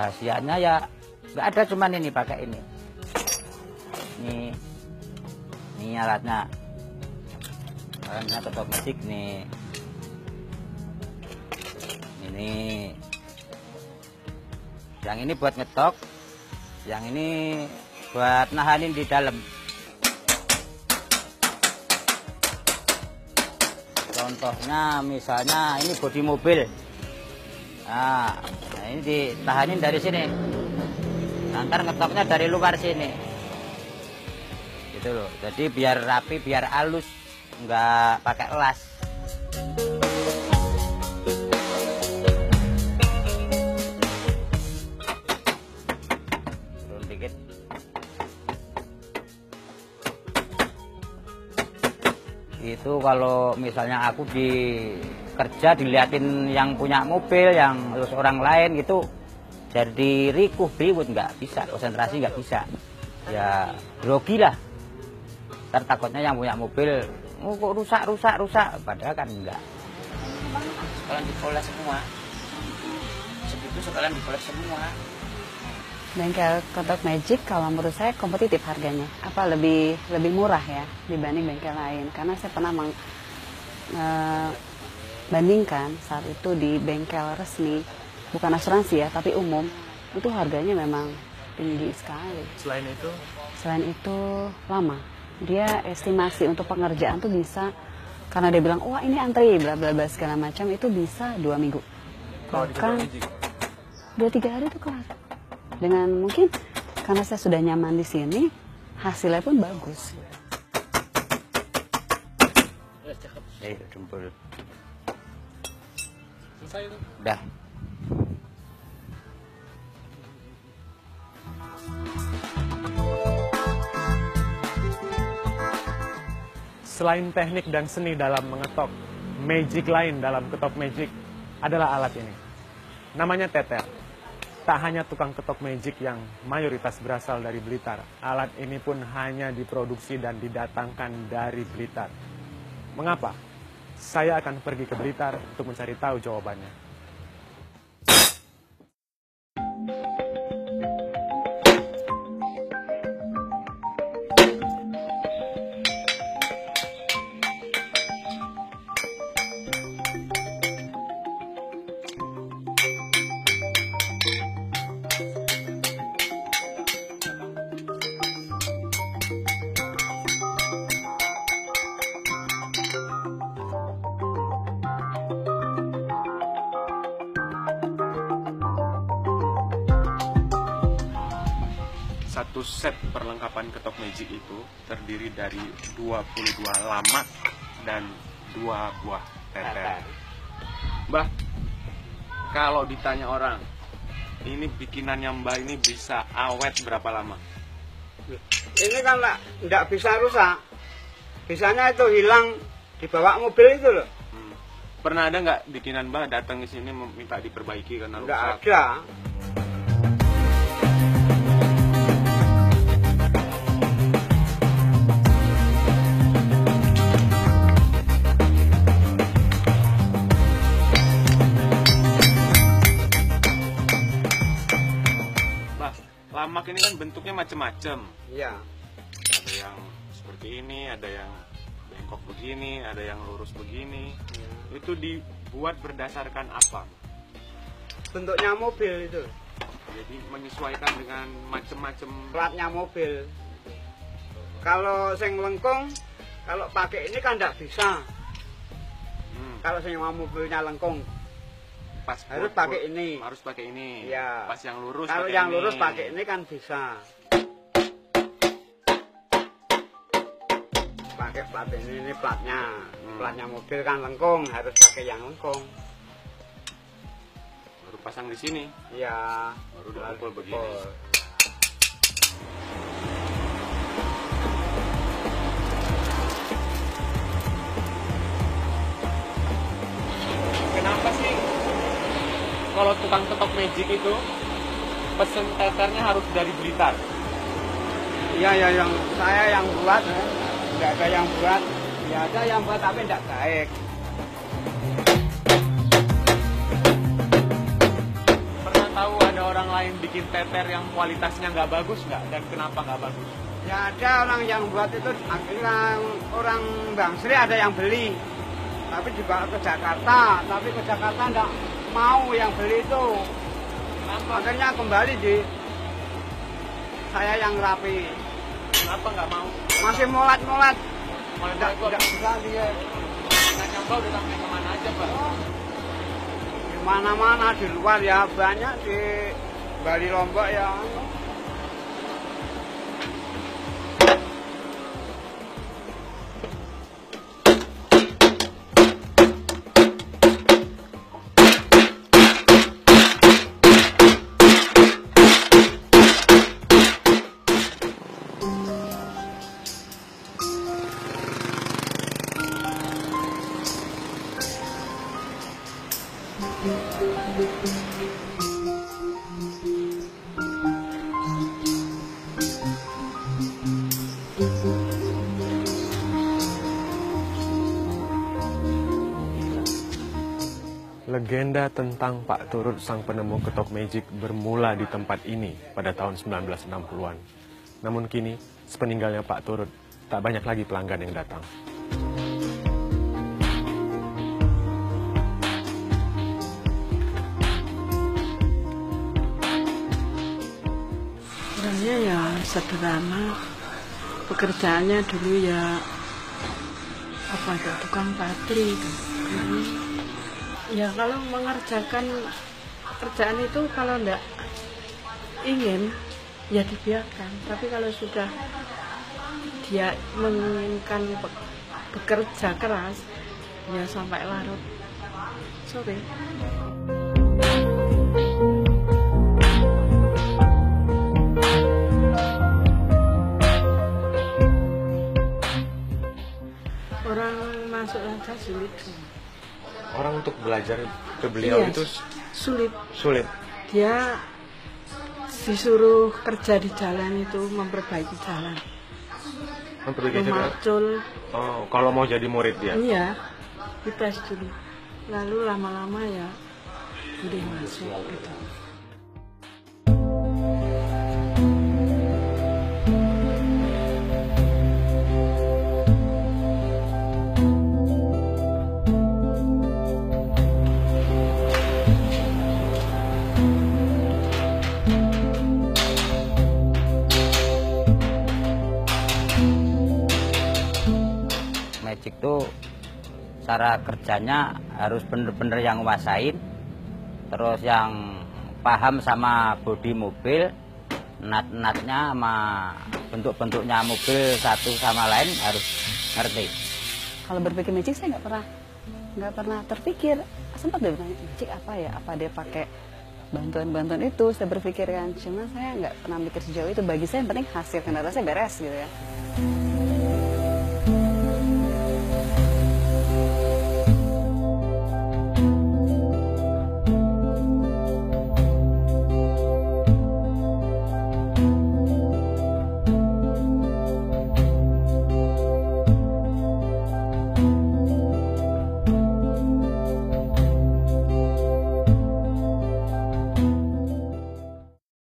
Rahasianya ya nggak ada, cuman ini pakai ini. Ini alatnya. Alatnya ketok magic nih. Ini. Yang ini buat ngetok. Yang ini buat nahanin di dalam. Contohnya misalnya ini bodi mobil. Nah ini ditahanin dari sini. Ntar ngetoknya dari luar sini. Gitu loh. Jadi biar rapi, biar halus, nggak pakai las. Turun dikit. Itu kalau misalnya aku di kerja diliatin yang punya mobil, yang terus orang lain gitu, jadi rikuh ribut, nggak bisa, konsentrasi nggak bisa, ya grogi lah. Ntar takutnya yang punya mobil, oh kok rusak, padahal kan enggak. Sekalian dipoles semua, segitu sekalian dipoles semua. Bengkel ketok magic kalau menurut saya kompetitif harganya. Apa lebih murah ya dibanding bengkel lain. Karena saya pernah bandingkan saat itu di bengkel resmi, bukan asuransi ya, tapi umum, itu harganya memang tinggi sekali. Selain itu lama. Dia estimasi untuk pengerjaan tuh bisa, karena dia bilang, wah ini antri, bla bla bla segala macam, itu bisa 2 minggu. Bahkan 2-3 hari itu kelar. Dengan mungkin karena saya sudah nyaman di sini, hasilnya pun bagus. Jempol. Selesai itu? Udah. Selain teknik dan seni dalam mengetok, magic lain dalam ketok magic adalah alat ini. Namanya tetel. Tak hanya tukang ketok magic yang mayoritas berasal dari Blitar, alat ini pun hanya diproduksi dan didatangkan dari Blitar. Mengapa? Saya akan pergi ke Blitar untuk mencari tahu jawabannya. Satu set perlengkapan ketok magic itu terdiri dari 22 lamak dan 2 buah tetel. Mbah, kalau ditanya orang, ini bikinannya Mbah ini bisa awet berapa lama? Ini kan nggak bisa rusak. Bisanya itu hilang dibawa mobil itu loh. Pernah ada nggak bikinan Mbah datang ke sini minta diperbaiki karena rusak? Nggak ada. Lamak ini kan bentuknya macam-macam. Iya. Ada yang seperti ini, ada yang bengkok begini, ada yang lurus begini. Ya. Itu dibuat berdasarkan apa? Bentuknya mobil itu. Jadi menyesuaikan dengan macam-macam platnya mobil. Kalau sing lengkung, kalau pakai ini kan tidak bisa. Kalau sing mobilnya lengkung, harus pakai ini. Harus pakai ini. Ya. Pas yang lurus. Kalau yang lurus pakai ini kan bisa. Pakai plat ini platnya. Platnya mobil kan lengkung, harus pakai yang lengkung. Baru pasang di sini. Iya. Baru dipukul begini. Kenapa sih kalau tukang ketok magic itu pesen teternya harus dari Blitar? Iya ya, yang saya yang buat, nggak ada yang buat. Ya ada yang buat tapi tidak baik. Pernah tahu ada orang lain bikin teter yang kualitasnya nggak bagus nggak? Dan kenapa nggak bagus? Ya ada orang yang buat itu, akhirnya orang Bang Sri ada yang beli. Tapi juga ke Jakarta, tapi ke Jakarta enggak mau yang beli itu. Akhirnya kembali di saya yang rapi. Kenapa nggak mau? Masih molat-molat. Enggak bisa dia. Nggak nyoba udah sampai kemana aja, Pak? Di mana-mana di luar ya banyak, di Bali Lombok ya. Legenda tentang Pak Turut sang penemu ketok magic bermula di tempat ini pada tahun 1960-an. Namun kini, sepeninggalnya Pak Turut, tak banyak lagi pelanggan yang datang. Orangnya ya sederhana, pekerjaannya dulu ya tukang patri itu. Ya kalau mengerjakan kerjaan itu kalau enggak ingin ya dibiarkan, tapi kalau sudah dia menginginkan bekerja keras ya sampai larut sore. Orang masuk saja sulit. Orang untuk belajar ke beliau itu sulit. Sulit. Dia disuruh kerja di jalan itu, memperbaiki jalan. Memacul. Oh, kalau mau jadi murid dia? Iya, dites dulu. Lalu lama-lama ya boleh masuk gitu. Magic tuh cara kerjanya harus bener-bener yang nguasain, terus yang paham sama bodi mobil, nat-natnya sama bentuk-bentuknya mobil satu sama lain harus ngerti. Kalau berpikir magic saya nggak pernah terpikir. Sempat dia bertanya magic apa ya? Apa dia pakai bantuan-bantuan itu? Saya berpikir kan, cuma saya nggak pernah mikir sejauh itu. Bagi saya yang penting hasil, kendala saya beres gitu ya.